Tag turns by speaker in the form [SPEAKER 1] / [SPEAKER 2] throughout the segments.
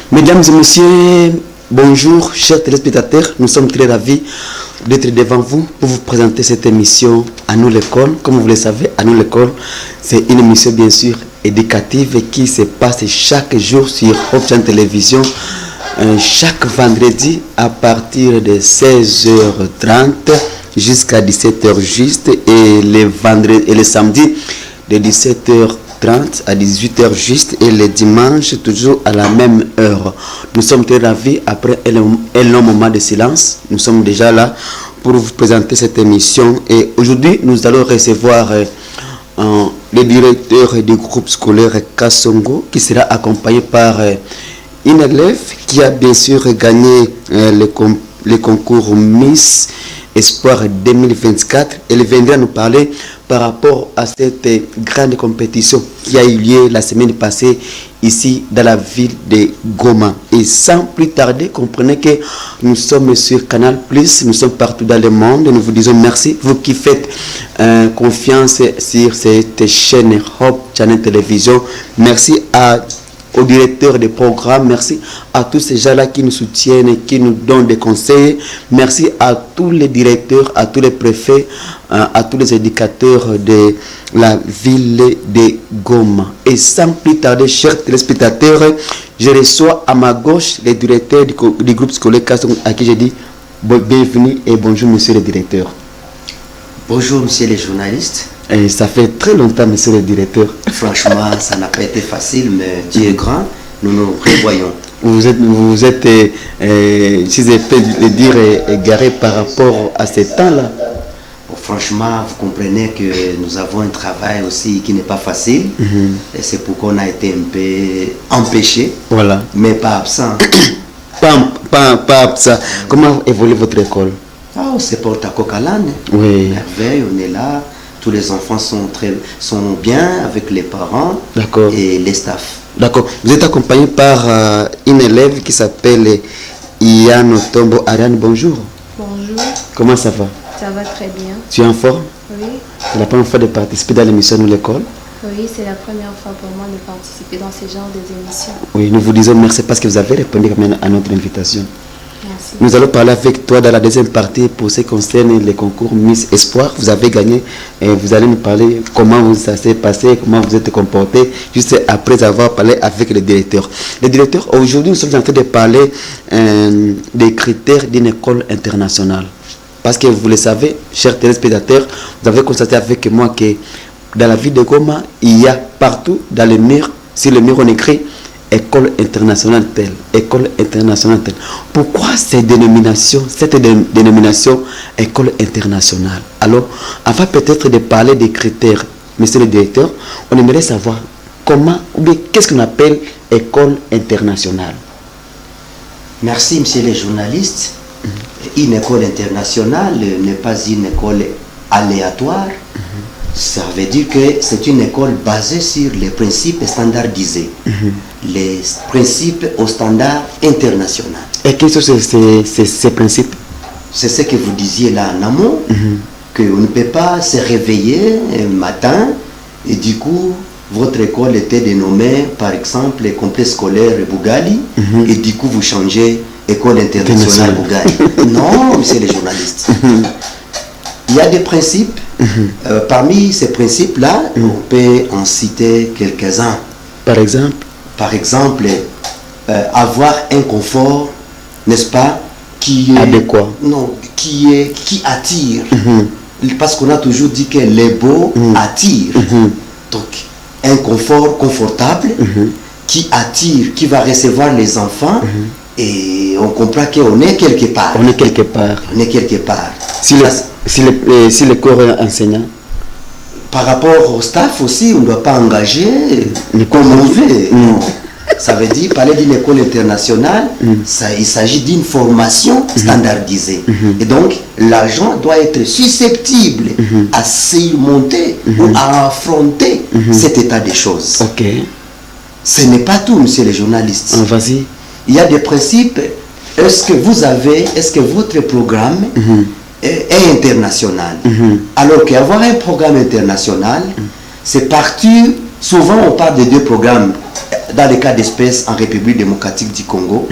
[SPEAKER 1] Mesdames et messieurs, bonjour chers téléspectateurs, nous sommes très ravis d'être devant vous pour vous présenter cette émission à nous l'école. Comme vous le savez, à nous l'école, c'est une émission bien sûr éducative qui se passe chaque jour sur Hope Channel Télévision, chaque vendredi à partir de 16h30 jusqu'à 17h juste, et les vendredis et les samedis de 17h30 à 18h juste, et les dimanches toujours à la même heure. Nous sommes très ravis, après un long moment de silence, nous sommes déjà là pour vous présenter cette émission. Et aujourd'hui nous allons recevoir le directeur du groupe scolaire Kasongo, qui sera accompagné par une élève qui a bien sûr gagné le concours Miss Espoir 2024. Elle viendra nous parler par rapport à cette grande compétition qui a eu lieu la semaine passée ici dans la ville de Goma. Et sans plus tarder, comprenez que nous sommes sur Canal+, nous sommes partout dans le monde. Nous vous disons merci, vous qui faites confiance sur cette chaîne Hope Channel Télévision. Merci au directeur des programmes, merci à tous ces gens-là qui nous soutiennent et qui nous donnent des conseils. Merci à tous les directeurs, à tous les préfets, à tous les éducateurs de la ville de Goma. Et sans plus tarder, chers téléspectateurs, je reçois à ma gauche le directeur du groupe scolaire Kasongo, à qui je dis bienvenue et bonjour monsieur le directeur.
[SPEAKER 2] Bonjour monsieur les journalistes.
[SPEAKER 1] Et ça fait très longtemps, monsieur le directeur.
[SPEAKER 2] Franchement, ça n'a pas été facile, mais Dieu est grand, nous nous revoyons.
[SPEAKER 1] Vous êtes si je peux le dire, égaré par rapport à ce temps-là.
[SPEAKER 2] Bon, franchement, vous comprenez que nous avons un travail aussi qui n'est pas facile. Et c'est pourquoi on a été un peu empêché,
[SPEAKER 1] voilà,
[SPEAKER 2] mais pas absent.
[SPEAKER 1] pas absent. Comment évolue votre école?
[SPEAKER 2] Oh, c'est porte à Coquelane.
[SPEAKER 1] Oui.
[SPEAKER 2] Merveille, on est là. Tous les enfants sont bien avec les parents et les staffs.
[SPEAKER 1] D'accord. Vous êtes accompagné par une élève qui s'appelle Ian Tombo. Ariane, bonjour.
[SPEAKER 3] Bonjour.
[SPEAKER 1] Comment ça va?
[SPEAKER 3] Ça va très bien.
[SPEAKER 1] Tu es en forme?
[SPEAKER 3] Oui.
[SPEAKER 1] C'est la première fois de participer dans l'émission de l'école?
[SPEAKER 3] Oui, c'est la première fois pour moi de participer dans ce genre d'émission.
[SPEAKER 1] Oui, nous vous disons merci parce que vous avez répondu à notre invitation.
[SPEAKER 3] Merci.
[SPEAKER 1] Nous allons parler avec toi dans la deuxième partie pour ce qui concerne les concours Miss Espoir. Vous avez gagné et vous allez nous parler comment ça s'est passé, comment vous êtes comporté, juste après avoir parlé avec le directeur. Le directeur, aujourd'hui, nous sommes en train de parler des critères d'une école internationale. Parce que vous le savez, chers téléspectateurs, vous avez constaté avec moi que dans la ville de Goma, il y a partout dans les murs, sur le mur on écrit école internationale telle, école internationale telle. Pourquoi cette dénomination école internationale? Alors, avant peut-être de parler des critères, monsieur le directeur, on aimerait savoir comment, ou bien qu'est-ce qu'on appelle école internationale?
[SPEAKER 2] Merci monsieur les journalistes. Une école internationale n'est pas une école aléatoire. Ça veut dire que c'est une école basée sur les principes standardisés, les principes au standard international.
[SPEAKER 1] Et quels sont ces principes?
[SPEAKER 2] C'est ce que vous disiez là en amont, qu'on ne peut pas se réveiller un matin et du coup, votre école était dénommée par exemple complexe scolaire Bougali et du coup vous changez école internationale Bougali. Non, monsieur les journalistes. Il y a des principes. Parmi ces principes-là, on peut en citer quelques-uns.
[SPEAKER 1] Par exemple,
[SPEAKER 2] avoir un confort, n'est-ce pas, qui est
[SPEAKER 1] adéquat.
[SPEAKER 2] Non, qui attire. Parce qu'on a toujours dit que les beaux attirent. Donc, un confort confortable qui attire, qui va recevoir les enfants. Et on comprend qu'on est quelque part.
[SPEAKER 1] On est quelque part.
[SPEAKER 2] On est quelque part.
[SPEAKER 1] Si le corps est enseignant.
[SPEAKER 2] Par rapport au staff aussi, on ne doit pas engager comme on veut. Non. Ça veut dire, parler d'une école internationale, il s'agit d'une formation standardisée. Et donc, l'agent doit être susceptible à surmonter ou à affronter cet état des choses.
[SPEAKER 1] Ok.
[SPEAKER 2] Ce n'est pas tout, monsieur les journalistes.
[SPEAKER 1] Vas-y.
[SPEAKER 2] Il y a des principes. Est-ce que votre programme est international? Alors qu'avoir un programme international, c'est partir souvent on parle de deux programmes. Dans le cas d'espèce en République démocratique du Congo,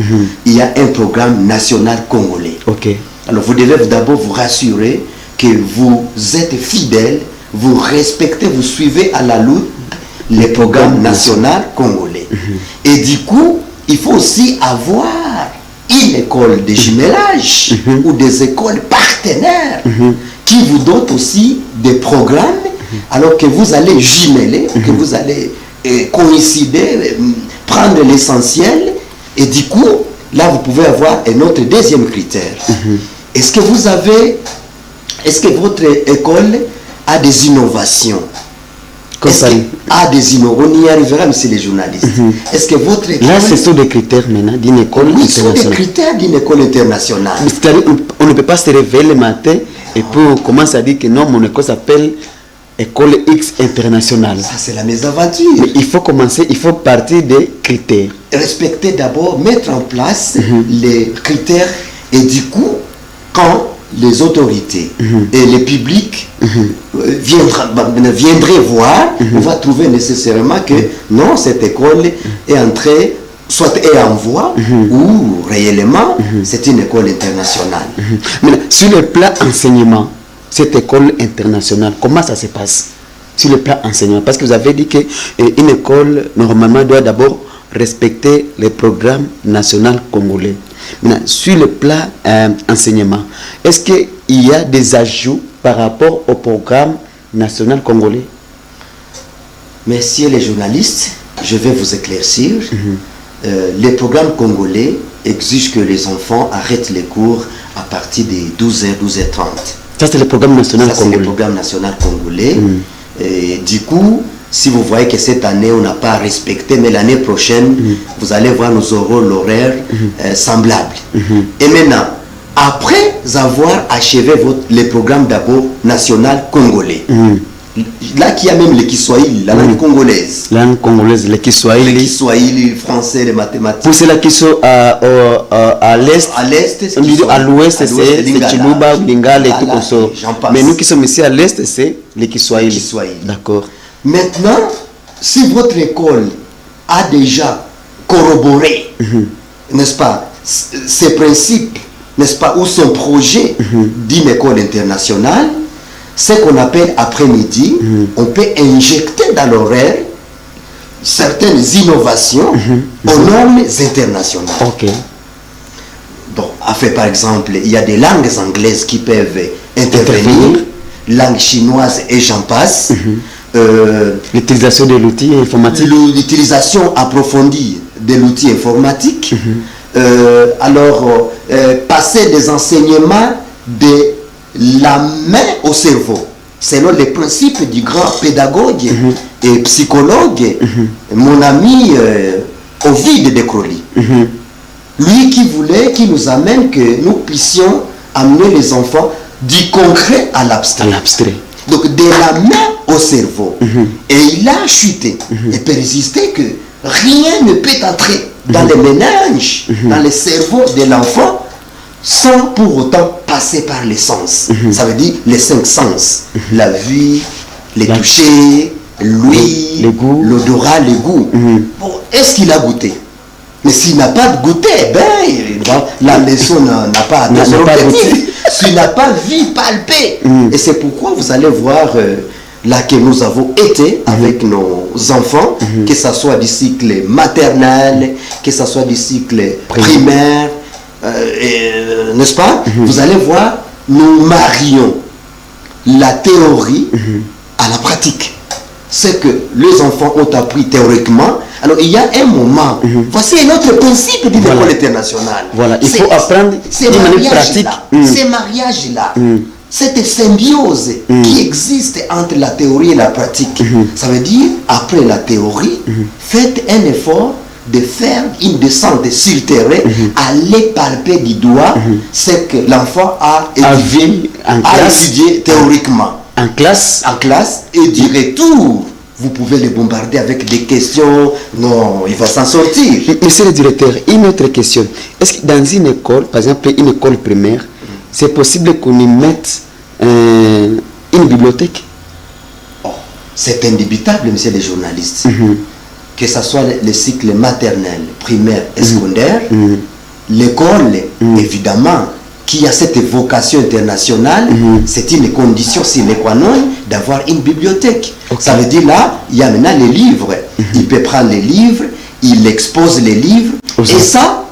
[SPEAKER 2] il y a un programme national congolais.
[SPEAKER 1] Ok.
[SPEAKER 2] Alors vous devez d'abord vous rassurer que vous êtes fidèle, vous respectez, vous suivez à la loupe les programmes nationaux congolais. Et du coup, il faut aussi avoir une école de jumelage ou des écoles partenaires qui vous donnent aussi des programmes alors que vous allez jumeler, que vous allez coïncider, prendre l'essentiel, et du coup, là vous pouvez avoir un autre deuxième critère. Est-ce que votre école a des innovations? On y arrivera, monsieur les journalistes. Est-ce que votre école...
[SPEAKER 1] Là, ce sont des critères maintenant d'une école internationale.
[SPEAKER 2] Ce sont des critères d'une école internationale.
[SPEAKER 1] On ne peut pas se réveiller le matin et puis on commence à dire que non, mon école s'appelle École X internationale.
[SPEAKER 2] Ça, c'est la mésaventure.
[SPEAKER 1] Mais il faut commencer, il faut partir des critères.
[SPEAKER 2] Respecter d'abord, mettre en place les critères, et du coup, quand les autorités et les publics viendraient voir, on va trouver nécessairement que non, cette école est entrée, soit est en voie, ou réellement, c'est une école internationale.
[SPEAKER 1] Mais sur le plan enseignement, cette école internationale, comment ça se passe sur le plan enseignement? Parce que vous avez dit qu'une école, normalement, doit d'abord respecter les programmes nationaux congolais. Maintenant, sur le plan enseignement, est-ce qu'il y a des ajouts par rapport au programme national congolais?
[SPEAKER 2] Messieurs les journalistes, je vais vous éclaircir. Les programmes congolais exigent que les enfants arrêtent les cours à partir de 12h, 12h30.
[SPEAKER 1] Ça, c'est le programme national
[SPEAKER 2] congolais. C'est le programme national congolais. Et du coup, si vous voyez que cette année, on n'a pas respecté, mais l'année prochaine, vous allez voir, nous aurons l'horaire semblable. Et maintenant, après avoir achevé les programmes d'abord national congolais, là, qui a même le Kiswahili, la langue congolaise.
[SPEAKER 1] La langue congolaise, le Kiswahili.
[SPEAKER 2] Le Kiswahili, le français, les mathématiques.
[SPEAKER 1] Pour ceux-là qui sont à l'est, à l'ouest, c'est Chiluba, Lingala et tout comme ça. Mais nous qui sommes ici à l'est, c'est le Kiswahili. D'accord.
[SPEAKER 2] Maintenant, si votre école a déjà corroboré, n'est-ce pas, ses principes, n'est-ce pas, ou son projet d'une école internationale, ce qu'on appelle après-midi, on peut injecter dans l'horaire certaines innovations aux normes internationales.
[SPEAKER 1] Ok.
[SPEAKER 2] Donc, par exemple, il y a des langues anglaises qui peuvent intervenir, langue chinoise et j'en passe.
[SPEAKER 1] L'utilisation de l'outil informatique.
[SPEAKER 2] L'utilisation approfondie de l'outil informatique. Passer des enseignements de la main au cerveau, selon les principes du grand pédagogue et psychologue, mon ami Ovide de Crowley. Lui qui nous amène que nous puissions amener les enfants du concret à l'abstrait. Donc de la main au cerveau. Et il a chuté et persisté que rien ne peut entrer dans les méninges, dans le cerveau de l'enfant, sans pour autant passer par les sens. Ça veut dire les 5 sens. La vue, les toucher, l'ouïe, l'odorat, le goût. Bon, est-ce qu'il a goûté? Mais s'il n'a pas goûté, la leçon n'a pas goûté. S'il n'a pas vu, palpé. Et c'est pourquoi vous allez voir là que nous avons été avec nos enfants, que ce soit du cycle maternel, que ce soit du cycle primaire, n'est-ce pas? Vous allez voir, nous marions la théorie à la pratique. C'est que les enfants ont appris théoriquement. Alors il y a un moment, voici un autre principe de l'école internationale.
[SPEAKER 1] Voilà, il faut apprendre de manière pratique.
[SPEAKER 2] Ces mariages-là, cette symbiose qui existe entre la théorie et la pratique. Ça veut dire, après la théorie, faites un effort de faire une descente sur le terrain, aller palper du doigt ce que l'enfant a étudié théoriquement.
[SPEAKER 1] En classe,
[SPEAKER 2] et du retour, vous pouvez les bombarder avec des questions. Non, il va s'en sortir.
[SPEAKER 1] Monsieur le directeur, une autre question. Est-ce que dans une école, par exemple une école primaire, c'est possible qu'on y mette une bibliothèque?
[SPEAKER 2] c'est indubitable, monsieur les journalistes, que ce soit le cycle maternel, primaire et secondaire, l'école, évidemment, qui a cette vocation internationale, c'est une condition sine qua non d'avoir une bibliothèque. Ça veut dire là, il y a maintenant les livres. Il peut prendre les livres, il expose les livres, et ça,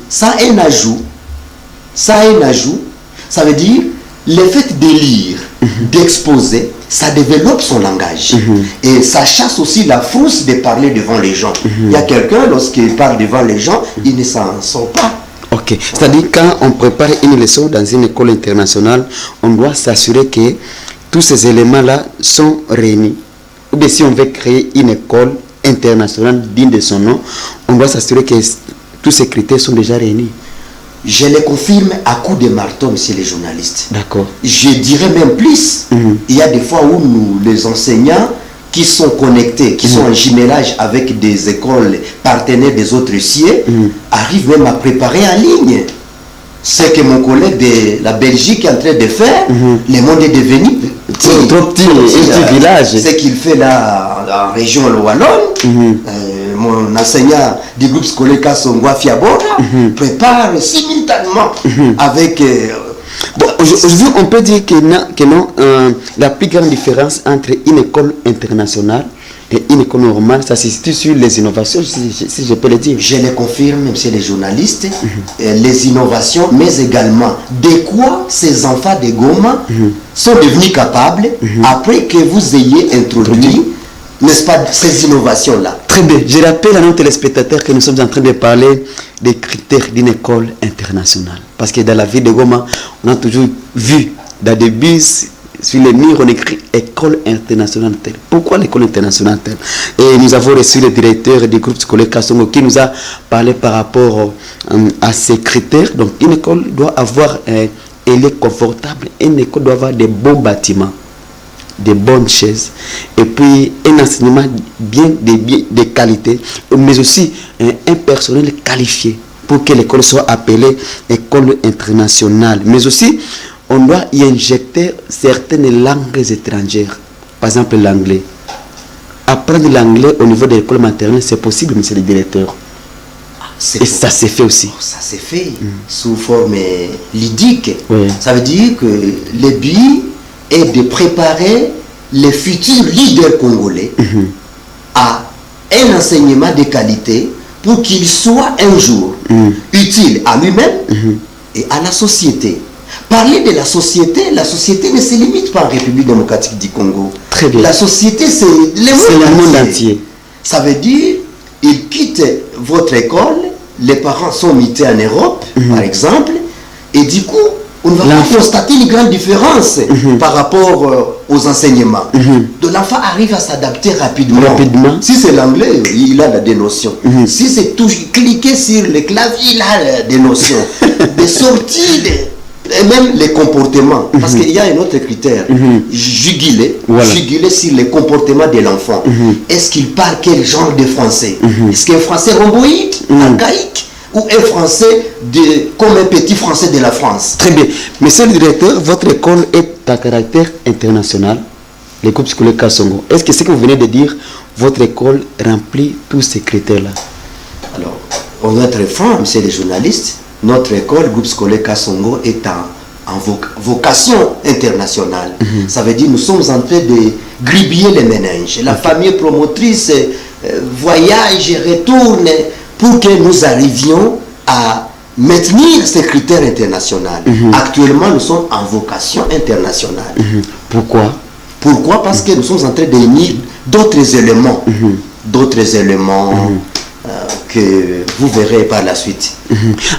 [SPEAKER 2] ça a un ajout. Ça a un ajout. Ça veut dire, le fait de lire, d'exposer, ça développe son langage. Et ça chasse aussi la frousse de parler devant les gens. Il y a quelqu'un, lorsqu'il parle devant les gens, il ne s'en sort pas.
[SPEAKER 1] Ok, c'est-à-dire quand on prépare une leçon dans une école internationale, on doit s'assurer que tous ces éléments-là sont réunis. Ou bien si on veut créer une école internationale digne de son nom, on doit s'assurer que tous ces critères sont déjà réunis.
[SPEAKER 2] Je le confirme à coups de marteau, monsieur les journalistes.
[SPEAKER 1] D'accord.
[SPEAKER 2] Je dirais même plus. Il y a des fois où nous, les enseignants, qui sont connectés, qui sont en jumelage avec des écoles partenaires des autres cieux, arrivent même à préparer en ligne. Ce que mon collègue de la Belgique est en train de faire, le monde est devenu petit.
[SPEAKER 1] Trop petit, un petit village.
[SPEAKER 2] Ce qu'il fait là en région Wallonne, mon enseignant du groupe scolaire Kassongo Fiabora prépare simultanément avec...
[SPEAKER 1] Bon, aujourd'hui, on peut dire que non, la plus grande différence entre une école internationale et une école normale, ça se situe sur les innovations, si je peux le dire.
[SPEAKER 2] Je le confirme, monsieur les journalistes, les innovations, mais également de quoi ces enfants de Goma sont devenus capables après que vous ayez introduit, n'est-ce pas, ces innovations-là.
[SPEAKER 1] Très bien. Je rappelle à nos téléspectateurs que nous sommes en train de parler des critères d'une école internationale. Parce que dans la ville de Goma, on a toujours vu dans des bus, sur les murs, on écrit école internationale telle. Pourquoi l'école internationale telle? Et nous avons reçu le directeur du groupe scolaire Kassongo qui nous a parlé par rapport à ces critères. Donc, une école doit avoir un lieu confortable, une école doit avoir des bons bâtiments, des bonnes chaises, et puis un enseignement de qualité, mais aussi un personnel qualifié pour que l'école soit appelée école internationale. Mais aussi, on doit y injecter certaines langues étrangères, par exemple l'anglais. Apprendre l'anglais au niveau de l'école maternelle, c'est possible, monsieur le directeur. Et ça s'est fait aussi.
[SPEAKER 2] Ça s'est fait sous forme ludique.
[SPEAKER 1] Oui.
[SPEAKER 2] Ça veut dire que le but est de préparer les futurs leaders congolais à un enseignement de qualité pour qu'il soit un jour utile à lui-même et à la société. Parler de la société ne se limite pas en République démocratique du Congo.
[SPEAKER 1] Très bien.
[SPEAKER 2] La société, c'est le monde
[SPEAKER 1] entier.
[SPEAKER 2] Ça veut dire, ils quittent votre école, les parents sont mutés en Europe, par exemple, et du coup, on va pas constater une grande différence par rapport aux enseignements. Donc l'enfant arrive à s'adapter rapidement. Si c'est l'anglais, il a des notions. Si c'est tout cliquer sur le clavier, il a des notions. Des sorties, et même les comportements. Parce qu'il y a un autre critère. Juguler sur les comportements de l'enfant. Est-ce qu'il parle quel genre de français? Est-ce qu'un français rhomboïde, archaïque, ou un français comme un petit français de la France?
[SPEAKER 1] Très bien. Monsieur le directeur, votre école est à caractère international, le groupe scolaire Kassongo. Est-ce que ce que vous venez de dire, votre école remplit tous ces critères-là?
[SPEAKER 2] Alors, on doit être franc, monsieur les journalistes, notre école, groupe scolaire Kassongo, est en vocation internationale. Ça veut dire que nous sommes en train de gribiller les méninges. La famille promotrice voyage et retourne pour que nous arrivions à maintenir ces critères internationaux. Actuellement, nous sommes en vocation internationale.
[SPEAKER 1] Pourquoi?
[SPEAKER 2] Pourquoi? Parce que nous sommes en train de unir d'autres éléments. D'autres éléments que vous verrez par la suite.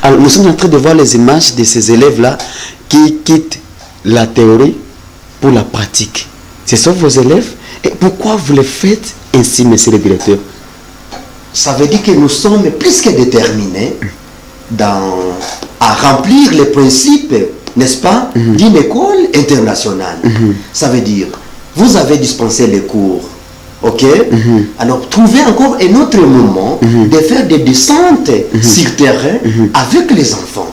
[SPEAKER 1] Alors, nous sommes en train de voir les images de ces élèves-là qui quittent la théorie pour la pratique. Ce sont vos élèves. Et pourquoi vous le faites ainsi, monsieur le directeur?
[SPEAKER 2] Ça veut dire que nous sommes plus que déterminés à remplir les principes, n'est-ce pas, d'une école internationale. Ça veut dire, vous avez dispensé les cours, ok? Alors, trouvez encore un autre moment de faire des descentes sur terrain avec les enfants.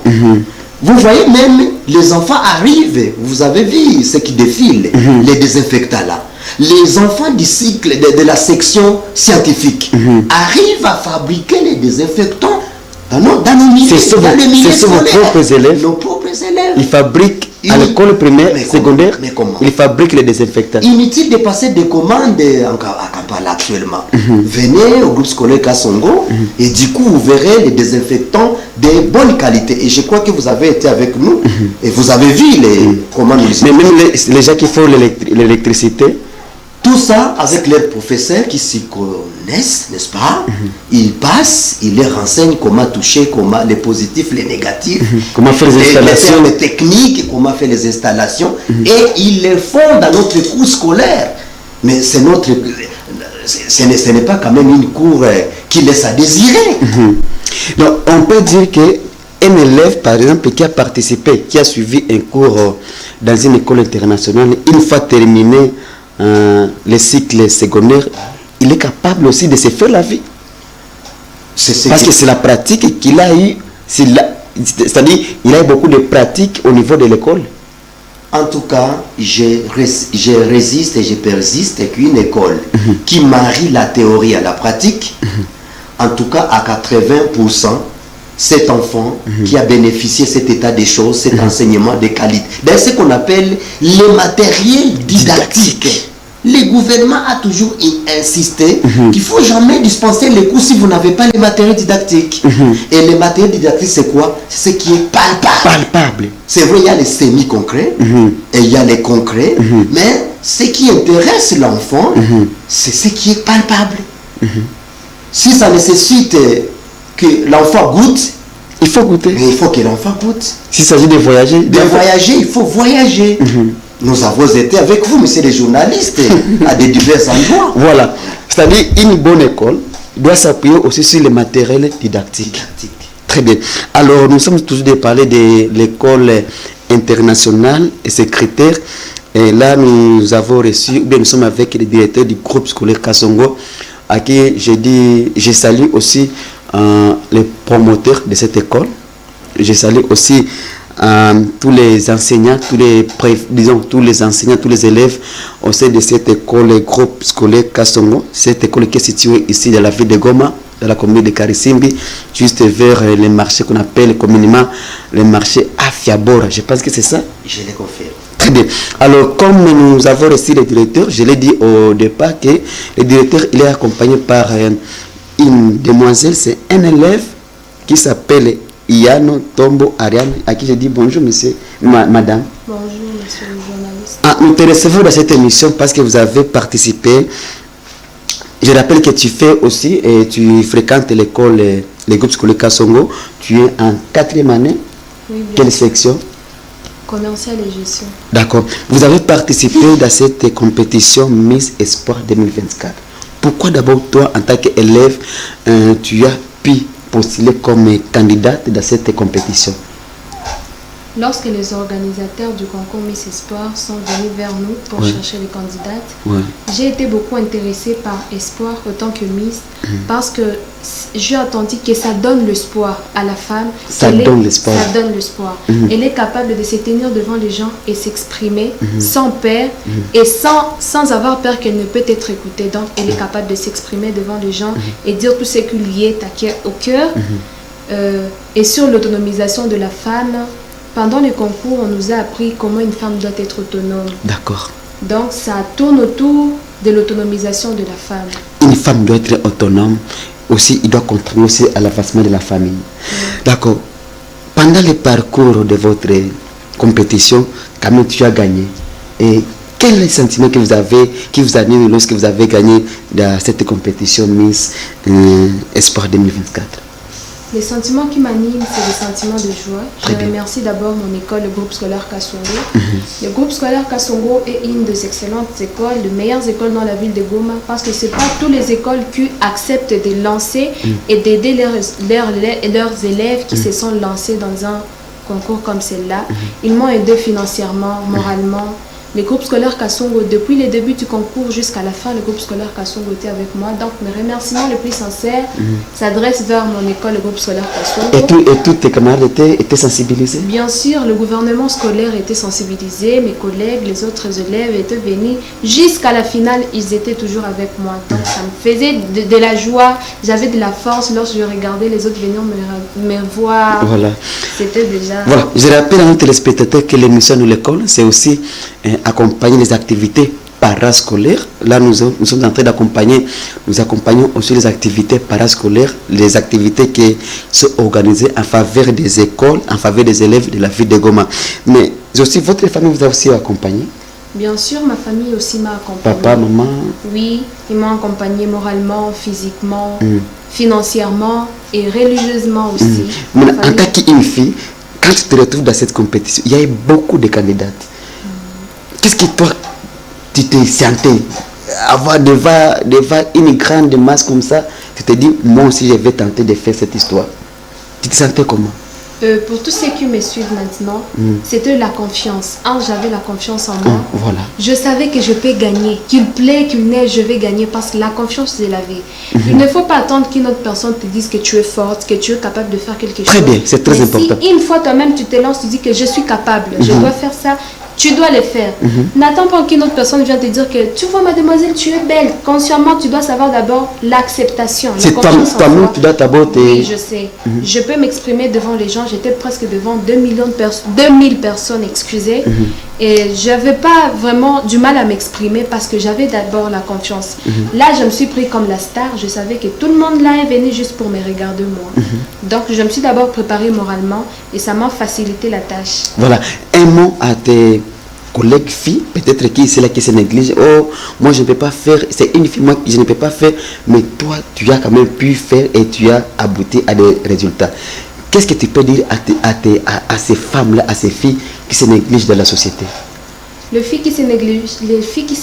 [SPEAKER 2] Vous voyez, même les enfants arrivent, vous avez vu ce qui défile, les désinfectants là. les enfants du cycle de la section scientifique arrivent à fabriquer les désinfectants dans nos milieux.
[SPEAKER 1] C'est vos propres élèves.
[SPEAKER 2] Nos propres élèves.
[SPEAKER 1] Ils fabriquent à l'école primaire, secondaire,
[SPEAKER 2] mais comment?
[SPEAKER 1] ils fabriquent les désinfectants.
[SPEAKER 2] Inutile de passer des commandes à Kampala actuellement. Venez au groupe scolaire Kasongo et du coup vous verrez les désinfectants de bonne qualité. Et je crois que vous avez été avec nous et vous avez vu les commandes.
[SPEAKER 1] Mais même les gens qui font l'électricité,
[SPEAKER 2] tout ça avec leurs professeurs qui s'y connaissent, n'est-ce pas? Ils passent, ils les renseignent comment toucher, comment les positifs, les négatifs,
[SPEAKER 1] comment faire les installations,
[SPEAKER 2] les techniques, comment faire les installations, et ils les font dans notre cours scolaire. Mais c'est notre, ce n'est pas quand même une cour qui laisse à désirer.
[SPEAKER 1] Donc, on peut dire que un élève, par exemple, qui a participé, qui a suivi un cours dans une école internationale, une fois terminé les cycles secondaires, il est capable aussi de se faire la vie. Parce que c'est la pratique qu'il a eu, c'est-à-dire il a eu beaucoup de pratiques au niveau de l'école.
[SPEAKER 2] En tout cas, je résiste et je persiste qu'une école qui marie la théorie à la pratique, en tout cas à 80%, cet enfant qui a bénéficié de cet état des choses, cet enseignement de qualité, dans ce qu'on appelle les matériels didactiques. Le gouvernement a toujours insisté qu'il ne faut jamais dispenser les cours si vous n'avez pas les matériels didactiques. Et les matériels didactiques, c'est quoi? C'est ce qui est palpable. C'est vrai, il y a les semi-concrets et il y a les concrets, mais ce qui intéresse l'enfant, c'est ce qui est palpable. Si ça nécessite que l'enfant goûte,
[SPEAKER 1] il faut goûter.
[SPEAKER 2] Mais il faut que l'enfant goûte.
[SPEAKER 1] S'il s'agit de voyager.
[SPEAKER 2] Il faut voyager. Nous avons été avec vous, monsieur les journalistes, à des divers endroits.
[SPEAKER 1] Voilà. C'est-à-dire, une bonne école doit s'appuyer aussi sur les matériels didactiques. Très bien. Alors, nous sommes toujours de parler de l'école internationale et ses critères. Et là, nous avons reçu, ou bien nous sommes avec le directeur du groupe scolaire Kasongo, à qui je salue aussi les promoteurs de cette école. Je salue aussi tous les enseignants, tous les enseignants, tous les élèves au sein de cette école, le groupe scolaire Kasongo. Cette école qui est située ici dans la ville de Goma, dans la commune de Karisimbi, juste vers le marché qu'on appelle communément le marché Afiabora. Je pense que c'est ça.
[SPEAKER 2] Je l'ai confirmé.
[SPEAKER 1] Très bien. Alors, comme nous avons reçu le directeur, je l'ai dit au départ que le directeur il est accompagné par une demoiselle, c'est un élève qui s'appelle Iano Tombo Ariane, à qui je dis bonjour monsieur, madame.
[SPEAKER 3] Bonjour monsieur le journaliste.
[SPEAKER 1] Nous te recevons dans cette émission parce que vous avez participé. Je rappelle que tu fais aussi, et tu fréquentes l'école, les groupes scolaires Kasongo. Tu es en 4e année.
[SPEAKER 3] Oui, bien.
[SPEAKER 1] Quelle section?
[SPEAKER 3] Commercial et gestion.
[SPEAKER 1] D'accord. Vous avez participé dans cette compétition Miss Espoir 2024. Pourquoi d'abord toi, en tant qu'élève, tu as pu postuler comme candidate dans cette compétition?
[SPEAKER 3] Lorsque les organisateurs du concours Miss Espoir sont venus vers nous pour chercher les candidates, j'ai été beaucoup intéressée par Espoir autant que Miss parce que j'ai entendu que ça donne l'espoir à la femme.
[SPEAKER 1] Ça donne l'espoir.
[SPEAKER 3] Ça donne l'espoir. Elle est capable de se tenir devant les gens et s'exprimer sans peur et sans avoir peur qu'elle ne peut être écoutée. Donc, elle est capable de s'exprimer devant les gens et dire tout ce qui lui est au cœur. Et sur l'autonomisation de la femme, pendant le concours, on nous a appris comment une femme doit être autonome.
[SPEAKER 1] D'accord.
[SPEAKER 3] Donc, ça tourne autour de l'autonomisation de la femme.
[SPEAKER 1] Une femme doit être autonome. Aussi, il doit contribuer aussi à l'avancement de la famille. D'accord. Pendant le parcours de votre compétition, quand même tu as gagné. Et quel est le sentiment que vous avez, qui vous anime lorsque vous avez gagné dans cette compétition Miss Espoir 2024?
[SPEAKER 3] Les sentiments qui m'animent, c'est les sentiments de joie. Je remercie d'abord mon école, le groupe scolaire Kasongo. Le groupe scolaire Kasongo est une des excellentes écoles, de meilleures écoles dans la ville de Goma, parce que ce n'est pas toutes les écoles qui acceptent de lancer et d'aider leurs élèves qui se sont lancés dans un concours comme celle-là. Ils m'ont aidé financièrement, moralement, Le groupe scolaire Kassongo, depuis le début du concours jusqu'à la fin, le groupe scolaire Kassongo était avec moi. Donc mes remerciements les plus sincères s'adressent vers mon école, le groupe scolaire Kassongo.
[SPEAKER 1] Et tous tes camarades étaient sensibilisés?
[SPEAKER 3] Bien sûr, le gouvernement scolaire était sensibilisé, mes collègues, les autres élèves étaient venus. Jusqu'à la finale, ils étaient toujours avec moi. Donc ça me faisait de la joie, j'avais de la force lorsque je regardais les autres venir me voir.
[SPEAKER 1] Voilà.
[SPEAKER 3] C'était déjà...
[SPEAKER 1] Voilà. Je rappelle à nos téléspectateurs que l'émission Nous l'école, c'est aussi accompagner les activités parascolaires. Là, nous sommes en train d'accompagner, nous accompagnons aussi les activités parascolaires, les activités qui sont organisées en faveur des écoles, en faveur des élèves de la ville de Goma. Mais aussi, votre famille vous a aussi accompagné?
[SPEAKER 3] Bien sûr, ma famille aussi m'a accompagné.
[SPEAKER 1] Papa, maman?
[SPEAKER 3] Oui, ils m'ont accompagné moralement, physiquement, financièrement et religieusement aussi.
[SPEAKER 1] Mais en tant qu'une fille, quand tu te retrouves dans cette compétition, il y a eu beaucoup de candidates. Qu'est-ce que toi, tu te sentais avoir devant une grande masse comme ça? Tu te dis, moi aussi, je vais tenter de faire cette histoire. Tu te sentais comment?
[SPEAKER 3] Pour tous ceux qui me suivent maintenant, c'était la confiance. J'avais la confiance en moi.
[SPEAKER 1] Voilà.
[SPEAKER 3] Je savais que je peux gagner. Qu'il plaît, qu'il neige, je vais gagner parce que la confiance, je l'avais. Il ne faut pas attendre qu'une autre personne te dise que tu es forte, que tu es capable de faire quelque chose.
[SPEAKER 1] Très bien, c'est très important.
[SPEAKER 3] Si une fois toi-même tu te lances, tu dis que je suis capable, je dois faire ça, tu dois le faire. N'attends pas qu'une autre personne vienne te dire que tu vois mademoiselle, tu es belle. Consciemment, tu dois savoir d'abord l'acceptation.
[SPEAKER 1] C'est toi-même, tu dois d'abord te...
[SPEAKER 3] Oui, je sais. Je peux m'exprimer devant les gens. J'étais presque devant 2000 personnes, excusez. Et je n'avais pas vraiment du mal à m'exprimer parce que j'avais d'abord la confiance. Là, je me suis pris comme la star. Je savais que tout le monde là est venu juste pour me regarder moi. Donc, je me suis d'abord préparée moralement et ça m'a facilité la tâche.
[SPEAKER 1] Voilà. Un mot à tes collègues filles, peut-être qui c'est là qui se néglige. Oh, moi je ne peux pas faire, c'est une fille, moi je ne peux pas faire, mais toi tu as quand même pu faire et tu as abouti à des résultats. Qu'est-ce que tu peux dire à ces femmes-là, à ces filles qui se négligent dans la société? Les filles qui se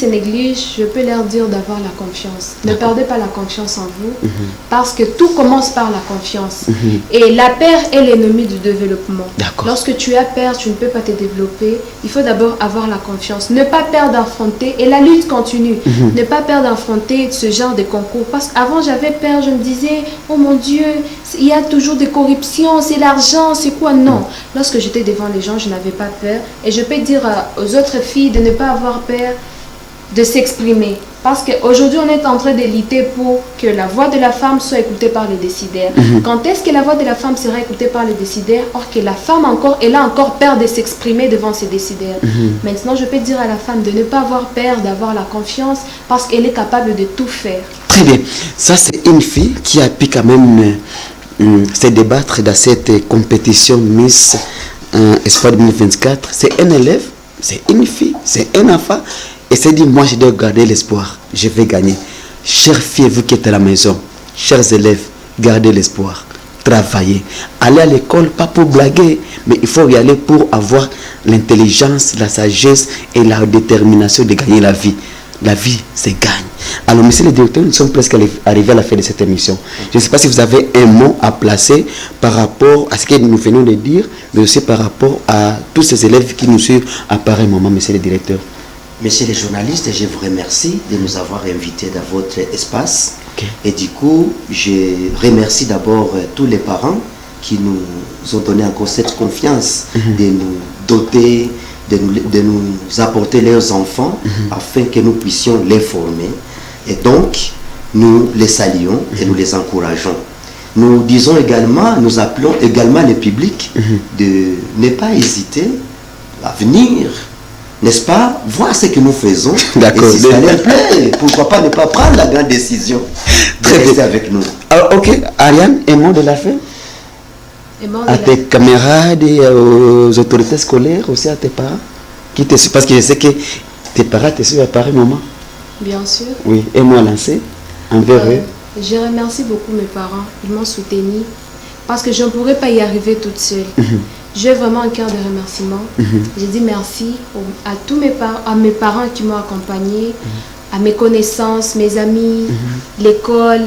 [SPEAKER 1] négligent,
[SPEAKER 3] je peux leur dire d'avoir la confiance. Ne perdez pas la confiance en vous, parce que tout commence par la confiance. Et la peur est l'ennemi du développement. Lorsque tu as peur, tu ne peux pas te développer. Il faut d'abord avoir la confiance. Ne pas peur d'affronter, et la lutte continue. Ne pas peur d'affronter ce genre de concours. Parce qu'avant, j'avais peur, je me disais, oh mon Dieu, il y a toujours des corruptions, c'est l'argent, c'est quoi? Non. Lorsque j'étais devant les gens, je n'avais pas peur. Et je peux dire aux autres filles de ne pas avoir peur de s'exprimer. Parce qu'aujourd'hui, on est en train de lutter pour que la voix de la femme soit écoutée par les décideurs. Quand est-ce que la voix de la femme sera écoutée par les décideurs? Or que la femme elle a encore peur de s'exprimer devant ses décideurs. Maintenant, je peux dire à la femme de ne pas avoir peur, d'avoir la confiance, parce qu'elle est capable de tout faire.
[SPEAKER 1] Très bien. Ça, c'est une fille qui a pu quand même se débattre dans cette compétition Miss Espoir 2024. C'est un élève, c'est une fille, c'est un enfant. Et s'est dit, moi je dois garder l'espoir, je vais gagner. Chères filles, vous qui êtes à la maison, chers élèves, gardez l'espoir, travaillez. Allez à l'école, pas pour blaguer, mais il faut y aller pour avoir l'intelligence, la sagesse et la détermination de gagner la vie. La vie se gagne. Alors, monsieur le directeur, nous sommes presque arrivés à la fin de cette émission. Je ne sais pas si vous avez un mot à placer par rapport à ce que nous venons de dire, mais aussi par rapport à tous ces élèves qui nous suivent à pareil moment, monsieur le directeur.
[SPEAKER 2] Messieurs les journalistes, je vous remercie de nous avoir invités dans votre espace. Et du coup, je remercie d'abord tous les parents qui nous ont donné encore cette confiance de nous doter, de nous apporter leurs enfants afin que nous puissions les former. Et donc, nous les saluons et nous les encourageons. Nous disons également, nous appelons également le public de ne pas hésiter à venir, n'est-ce pas, voir ce que nous faisons.
[SPEAKER 1] D'accord.
[SPEAKER 2] Et si ça leur plaît, pourquoi pas ne pas prendre la grande décision de rester avec nous.
[SPEAKER 1] Alors, ok, Ariane, un mot de la fin à tes camarades et aux autorités scolaires, aussi à tes parents qui te suivent, parce que je sais que tes parents te suivent à pareil moment.
[SPEAKER 3] Bien sûr.
[SPEAKER 1] Oui, et moi lancé envers eux.
[SPEAKER 3] Je remercie beaucoup mes parents, ils m'ont soutenu parce que je ne pourrais pas y arriver toute seule. J'ai vraiment un cœur de remerciement. J'ai dit merci à tous mes parents qui m'ont accompagné, à mes connaissances, mes amis, l'école,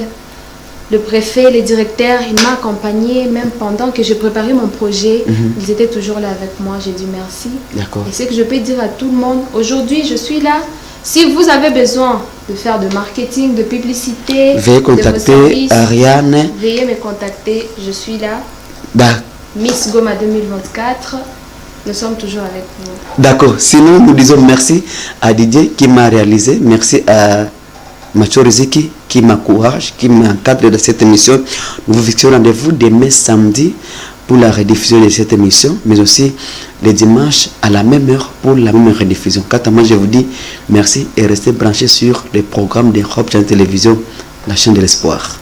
[SPEAKER 3] le préfet, les directeurs, ils m'ont accompagné même pendant que je préparais mon projet. Ils étaient toujours là avec moi. J'ai dit merci.
[SPEAKER 1] D'accord.
[SPEAKER 3] Et c'est que je peux dire à tout le monde, aujourd'hui, je suis là. Si vous avez besoin de faire de marketing, de publicité,
[SPEAKER 1] veuillez contacter Ariane.
[SPEAKER 3] Veuillez me contacter. Je suis là.
[SPEAKER 1] Bah.
[SPEAKER 3] Miss Goma 2024. Nous sommes toujours avec vous.
[SPEAKER 1] D'accord. Sinon, nous disons merci à Didier qui m'a réalisé. Merci à Macho Riziki qui m'encourage, qui m'encadre dans cette émission. Nous vous fixons rendez-vous demain samedi pour la rediffusion de cette émission, mais aussi les dimanches à la même heure pour la même rediffusion. Quant à moi, je vous dis merci et restez branchés sur les programmes de Hope Channel Télévision, la chaîne de l'espoir.